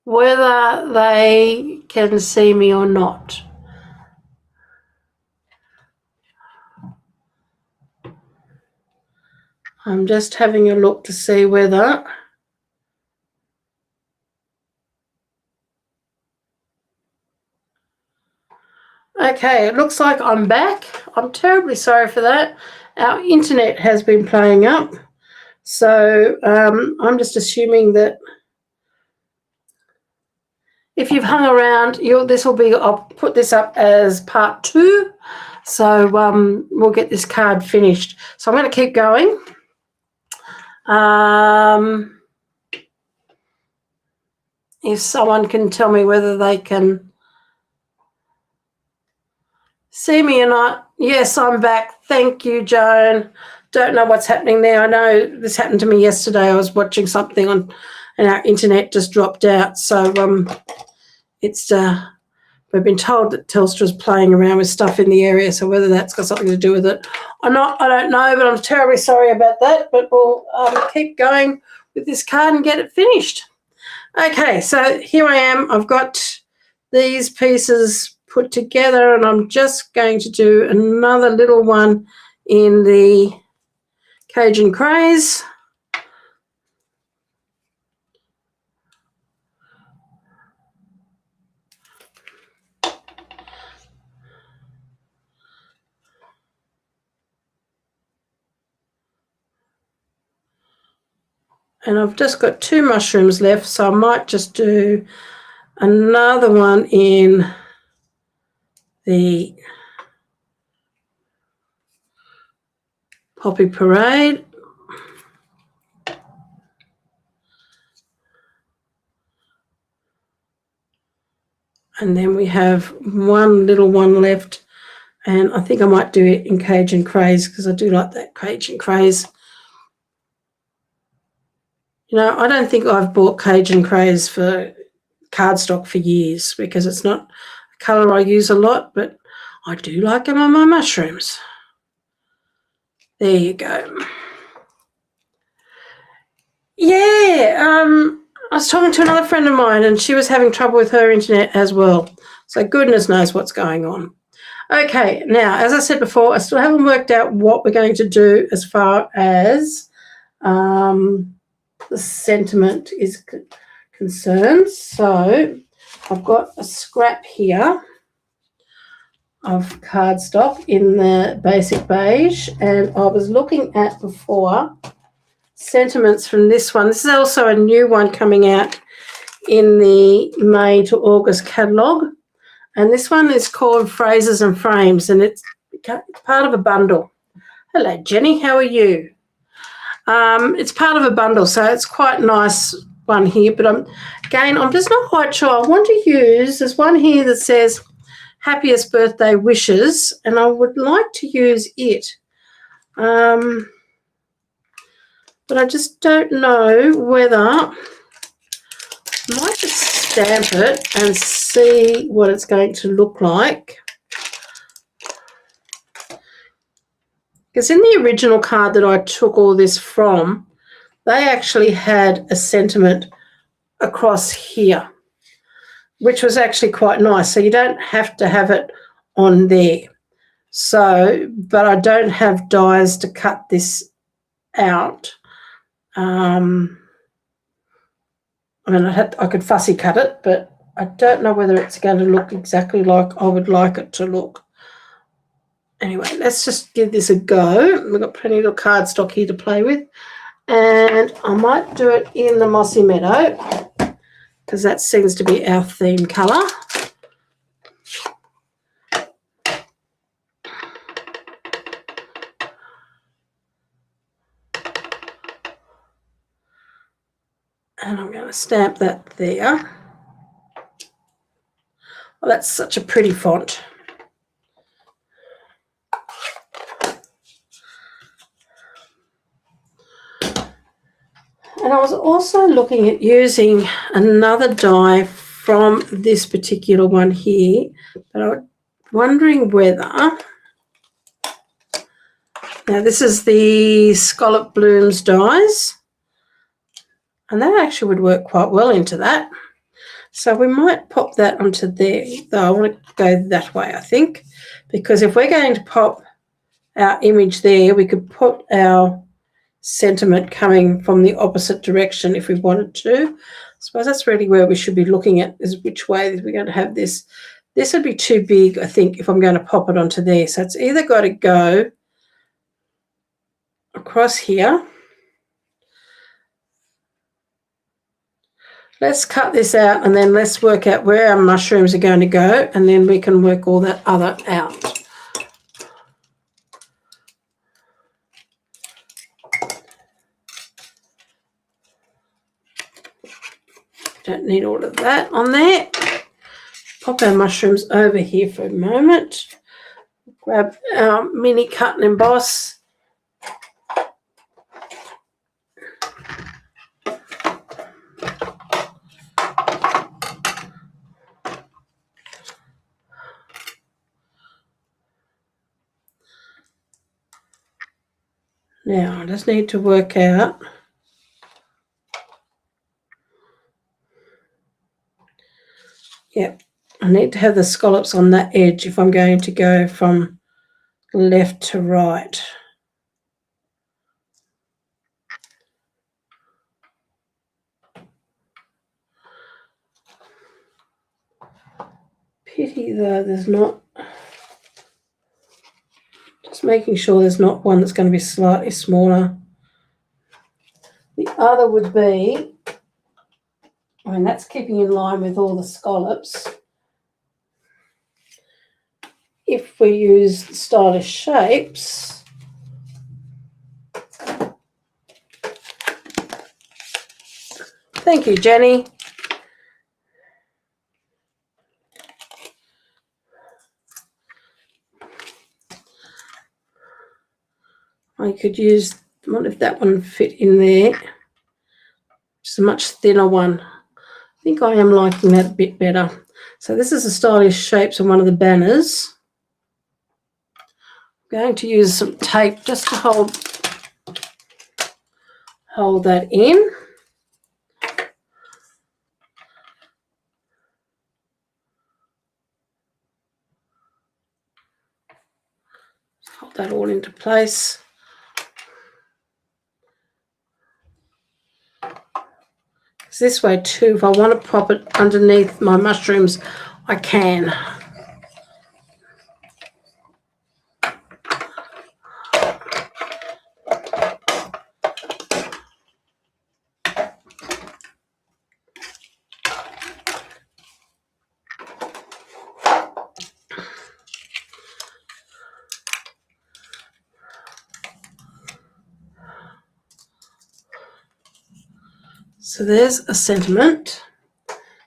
whether they can see me or not. I'm just having a look to see whether okay, it looks like I'm back. I'm terribly sorry for that. Our internet has been playing up. So I'm just assuming that if you've hung around, this will be, I'll put this up as part 2. So we'll get this card finished. So I'm going to keep going. If someone can tell me whether they can see me or not. Yes, I'm back. Thank you, Joan. Don't know what's happening there. I know this happened to me yesterday. I was watching something on and our internet just dropped out. So it's we've been told that Telstra's playing around with stuff in the area, so whether that's got something to do with it or not, I don't know, but I'm terribly sorry about that. But we'll keep going with this card and get it finished. Okay, so here I am. I've got these pieces put together, and I'm just going to do another little one in the Cajun Craze. And I've just got 2 mushrooms left, so I might just do another one in the Poppy Parade. And then we have one little one left, and I think I might do it in Cajun Craze because I do like that Cajun Craze. You know, I don't think I've bought Cajun Craze for cardstock for years because it's not a colour I use a lot, but I do like them on my mushrooms. There you go. Yeah, I was talking to another friend of mine and she was having trouble with her internet as well. So goodness knows what's going on. Okay, now, as I said before, I still haven't worked out what we're going to do as far as the sentiment is concerned. So I've got a scrap here of cardstock in the basic beige, and I was looking at before sentiments from this one. This is also a new one coming out in the May to August catalogue, and this one is called Phrases and Frames, and it's part of a bundle. Hello, Jenny, how are you? It's part of a bundle, so it's quite a nice one here, but I'm just not quite sure. I want to use, there's one here that says happiest birthday wishes, and I would like to use it. But I just don't know whether I might just stamp it and see what it's going to look like. Because in the original card that I took all this from, they actually had a sentiment across here, which was actually quite nice. So you don't have to have it on there. So, but I don't have dies to cut this out. I mean, I could fussy cut it, but I don't know whether it's going to look exactly like I would like it to look. Anyway, let's just give this a go. We've got plenty of cardstock here to play with. And I might do it in the Mossy Meadow because that seems to be our theme colour. And I'm going to stamp that there. Oh, that's such a pretty font. And I was also looking at using another die from this particular one here, but I was wondering whether, now this is the Scalloped Blooms dies, and that actually would work quite well into that. So we might pop that onto there, though I want to go that way, I think, because if we're going to pop our image there, we could put our sentiment coming from the opposite direction if we wanted to. I suppose that's really where we should be looking at, is which way we're going to have this. This would be too big, I think, if I'm going to pop it onto there. So it's either got to go across here. Let's cut this out and then let's work out where our mushrooms are going to go, and then we can work all that other out. Don't need all of that on there. Pop our mushrooms over here for a moment. Grab our mini cut and emboss. Now I just need to work out I need to have the scallops on that edge if I'm going to go from left to right. Pity though there's not, just making sure there's not one that's going to be slightly smaller. The other would be, I mean, that's keeping in line with all the scallops. If we use stylish shapes, thank you, Jenny. I could use, what if that one fit in there? Just a much thinner one. I think I am liking that a bit better. So this is the stylish shapes on one of the banners. I'm going to use some tape just to hold that in. Hold that all into place. This way too, if I want to pop it underneath my mushrooms, I can. So there's a sentiment.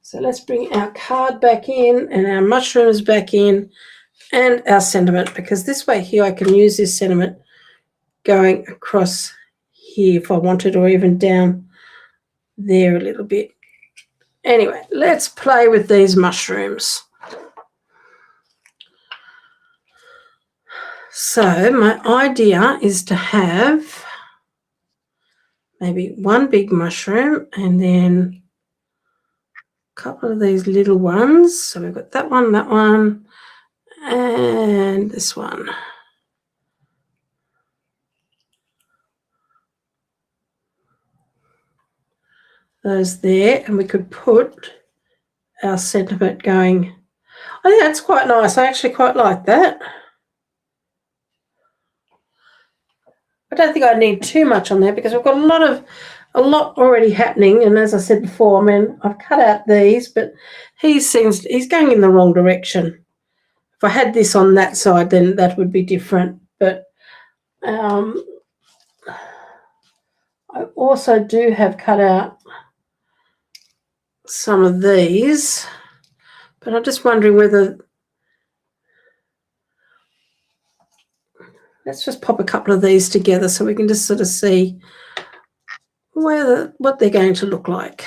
So let's bring our card back in and our mushrooms back in and our sentiment, because this way here I can use this sentiment going across here if I wanted, or even down there a little bit. Anyway, let's play with these mushrooms. So my idea is to have maybe one big mushroom and then a couple of these little ones. So we've got that one, and this one. Those there, and we could put our sentiment going. I think that's quite nice. I actually quite like that. I don't think I need too much on there because we've got a lot already happening. And as I said before, I mean, I've cut out these, but he's going in the wrong direction. If I had this on that side, then that would be different. But I also do have cut out some of these, but I'm just wondering whether, let's just pop a couple of these together so we can just sort of see what they're going to look like.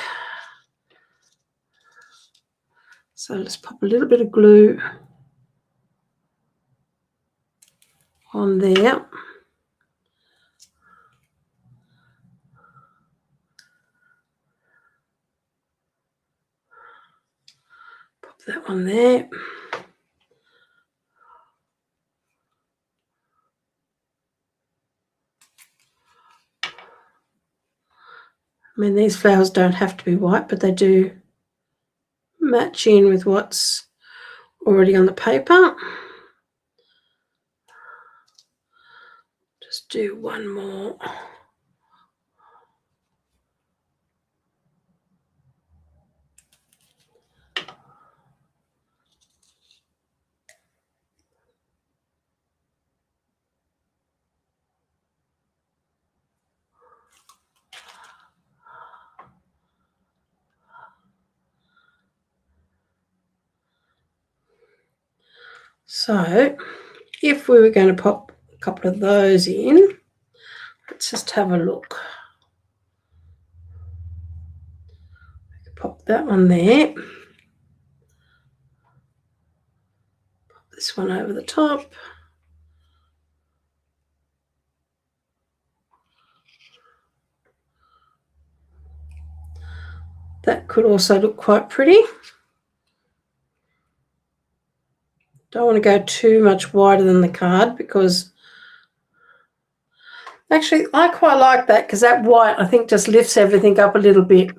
So let's pop a little bit of glue on there. that one there. I mean, these flowers don't have to be white, but they do match in with what's already on the paper. Just do one more. So if we were going to pop a couple of those in, let's just have a look. Pop that one there. Pop this one over the top. That could also look quite pretty. Don't want to go too much wider than the card because actually I quite like that because that white I think just lifts everything up a little bit.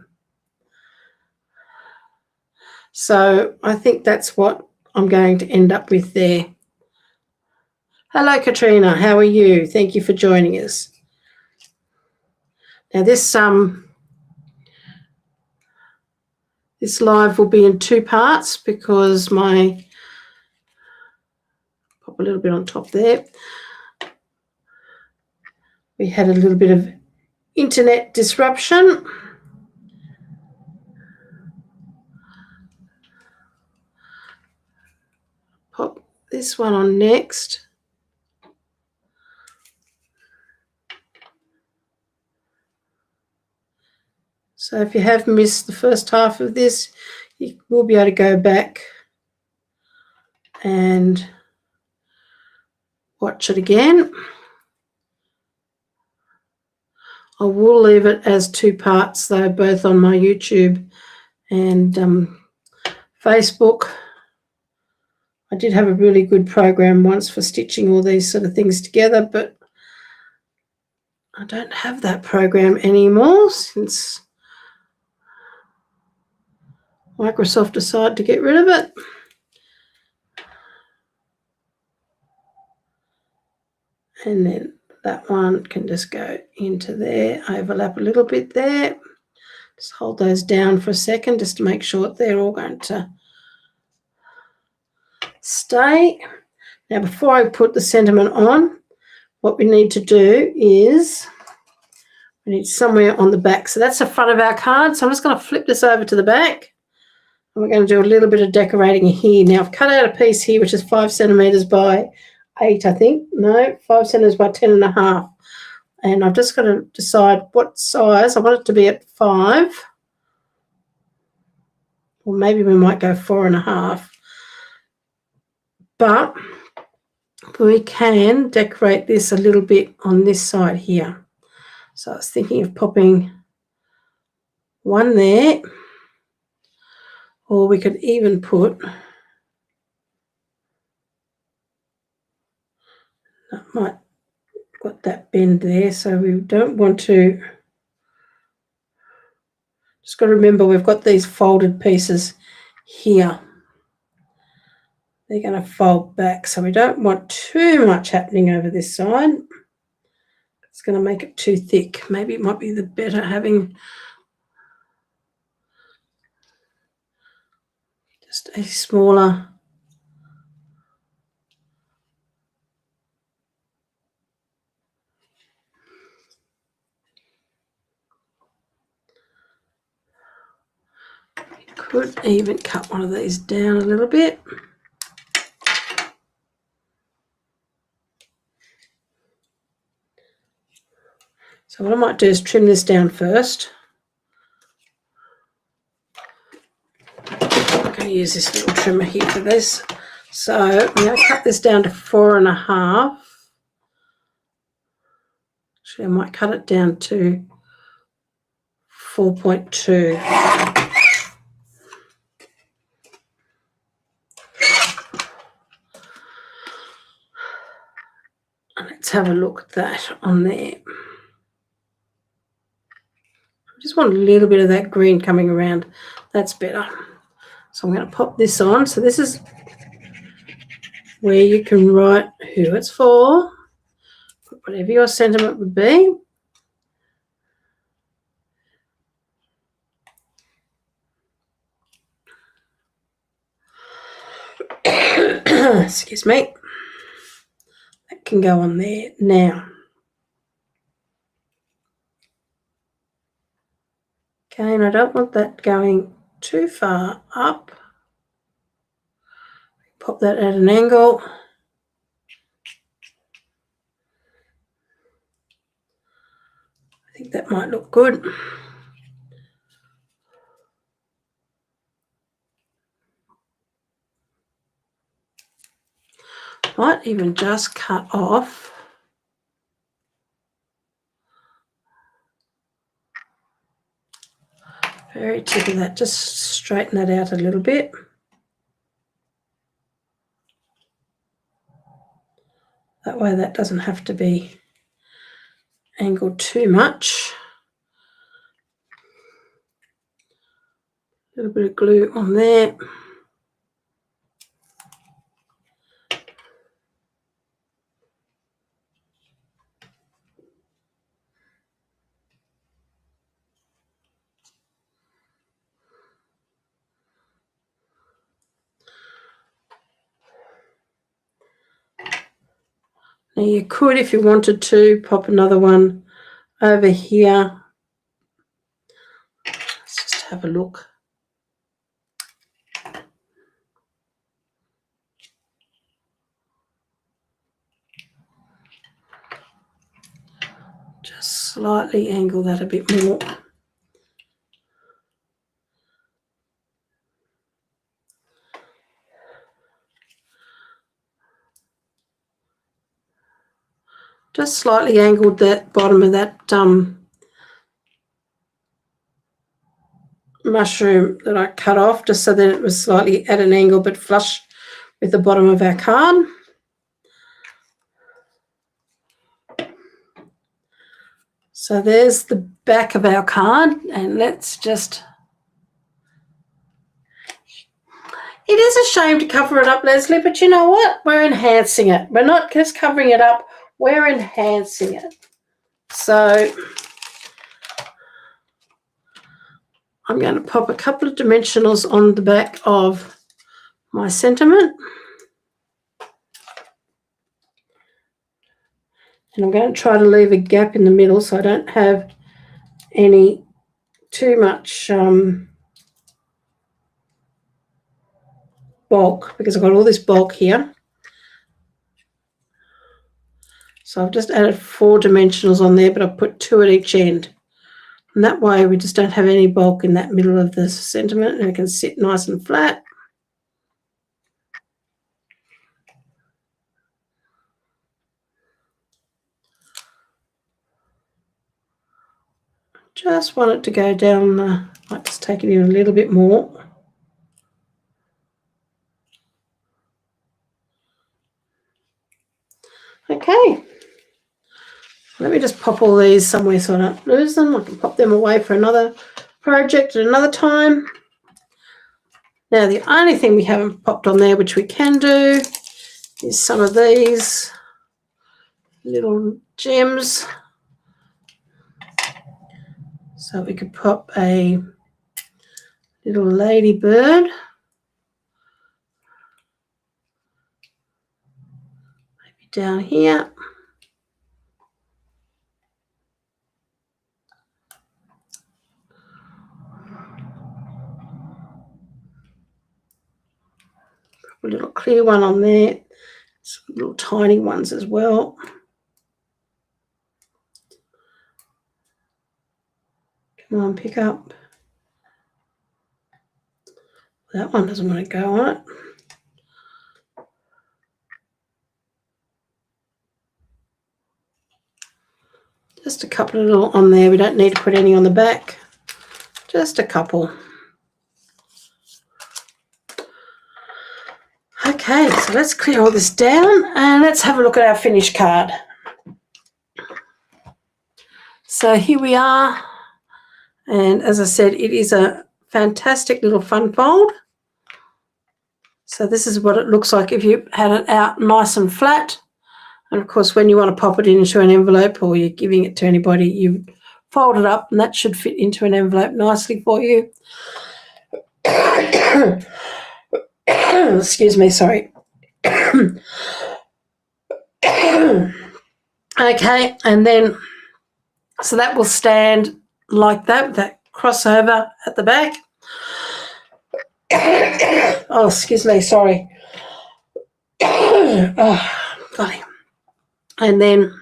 So I think that's what I'm going to end up with there. Hello Katrina, how are you? Thank you for joining us. Now this live will be in two parts because pop a little bit on top there. We had a little bit of internet disruption. Pop this one on next. So if you have missed the first half of this, you will be able to go back and watch it again. I will leave it as two parts though, both on my YouTube and Facebook. I did have a really good program once for stitching all these sort of things together, but I don't have that program anymore since Microsoft decided to get rid of it. And then that one can just go into there, overlap a little bit there. Just hold those down for a second just to make sure they're all going to stay. Now before I put the sentiment on, what we need to do is we need somewhere on the back. So that's the front of our card. So I'm just going to flip this over to the back. And we're going to do a little bit of decorating here. Now I've cut out a piece here which is 5 centimetres by 8, I think. No, 5 centimetres by 10.5. And I've just got to decide what size. I want it to be at 5. Or maybe we might go 4.5. But we can decorate this a little bit on this side here. So I was thinking of popping one there, or we could even put, that might got that bend there, so we don't want to, just got to remember we've got these folded pieces here. They're going to fold back, so we don't want too much happening over this side. It's going to make it too thick. Maybe it might be the better having just a smaller could even cut one of these down a little bit. So what I might do is trim this down first. I'm going to use this little trimmer here for this. So I'm going to cut this down to 4.5. Actually, I might cut it down to 4.2. Let's have a look at that on there. I just want a little bit of that green coming around. That's better. So I'm going to pop this on. So this is where you can write who it's for, whatever your sentiment would be. Excuse me. That can go on there now. Okay, and I don't want that going too far up. Pop that at an angle. I think that might look good. Might even just cut off very tip of that, just straighten that out a little bit. That way that doesn't have to be angled too much. A little bit of glue on there. Now you could, if you wanted to, pop another one over here. Let's just have a look. Just slightly angle that a bit more. Just slightly angled that bottom of that mushroom that I cut off, just so that it was slightly at an angle but flush with the bottom of our card. So there's the back of our card, and let's just... It is a shame to cover it up, Leslie, but you know what? We're enhancing it. We're not just covering it up, we're enhancing it. So I'm going to pop a couple of dimensionals on the back of my sentiment. And I'm going to try to leave a gap in the middle so I don't have any too much bulk, because I've got all this bulk here. So I've just added 4 dimensionals on there, but I've put 2 at each end. And that way we just don't have any bulk in that middle of the sentiment, and it can sit nice and flat. Just want it to go down, might just take it in a little bit more. Okay. Let me just pop all these somewhere so I don't lose them. I can pop them away for another project at another time. Now, the only thing we haven't popped on there, which we can do, is some of these little gems. So we could pop a little ladybird. Maybe down here. A little clear one on there. Some little tiny ones as well. Come on, pick up. That one doesn't want to go on it. Just a couple of little on there. We don't need to put any on the back. Just a couple. Okay, so let's clear all this down and let's have a look at our finished card. So here we are. And as I said, it is a fantastic little fun fold. So this is what it looks like if you had it out nice and flat. And of course, when you want to pop it into an envelope or you're giving it to anybody, you fold it up and that should fit into an envelope nicely for you. Excuse me, sorry. Okay, and then, so that will stand like that, with that crossover at the back. Oh, excuse me, sorry. Oh, golly. And then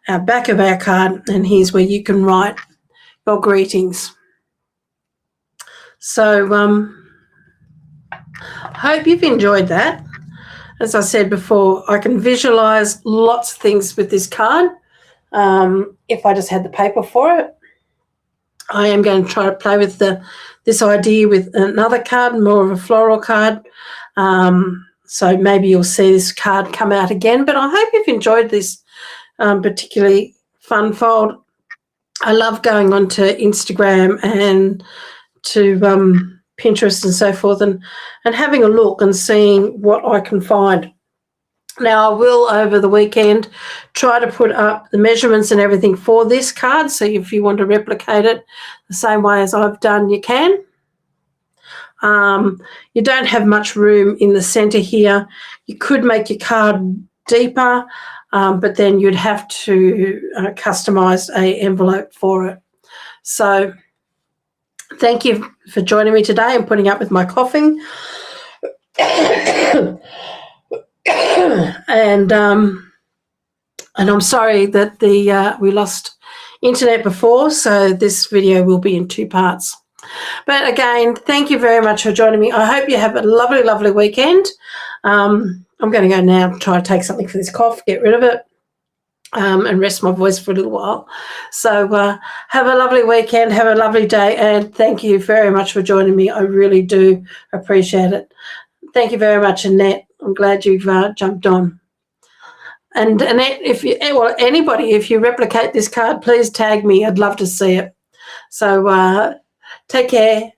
our back of our card, and here's where you can write your greetings. So hope you've enjoyed that. As I said before, I can visualize lots of things with this card. If I just had the paper for it, I am going to try to play with this idea with another card, more of a floral card. So maybe you'll see this card come out again. But I hope you've enjoyed this particularly fun fold. I love going onto Instagram and to Pinterest and so forth and having a look and seeing what I can find. Now, I will, over the weekend, try to put up the measurements and everything for this card. So if you want to replicate it the same way as I've done, you can. You don't have much room in the centre here. You could make your card deeper, but then you'd have to customise an envelope for it. So thank you for joining me today and putting up with my coughing. And I'm sorry that we lost internet before, so this video will be in 2 parts. But again, thank you very much for joining me. I hope you have a lovely, lovely weekend. I'm going to go now and try to take something for this cough, get rid of it, and rest my voice for a little while. So have a lovely weekend, have a lovely day, and thank you very much for joining me. I really do appreciate it. Thank you very much, Annette. I'm glad you've jumped on. And Annette, anybody, if you replicate this card, please tag me. I'd love to see it. So take care.